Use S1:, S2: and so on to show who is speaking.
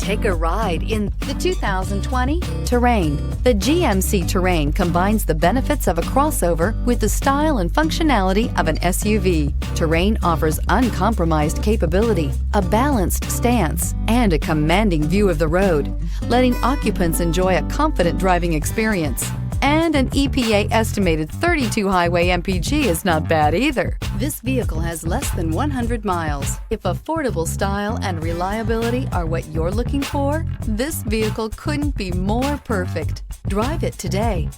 S1: Take a ride in the 2020 Terrain. The GMC Terrain combines the benefits of a crossover with the style and functionality of an SUV. Terrain offers uncompromised capability, a balanced stance, and a commanding view of the road, letting occupants enjoy a confident driving experience. And an EPA estimated 32 highway MPG is not bad either. This vehicle has less than 100 miles. If affordable style and reliability are what you're looking for, this vehicle couldn't be more perfect. Drive it today.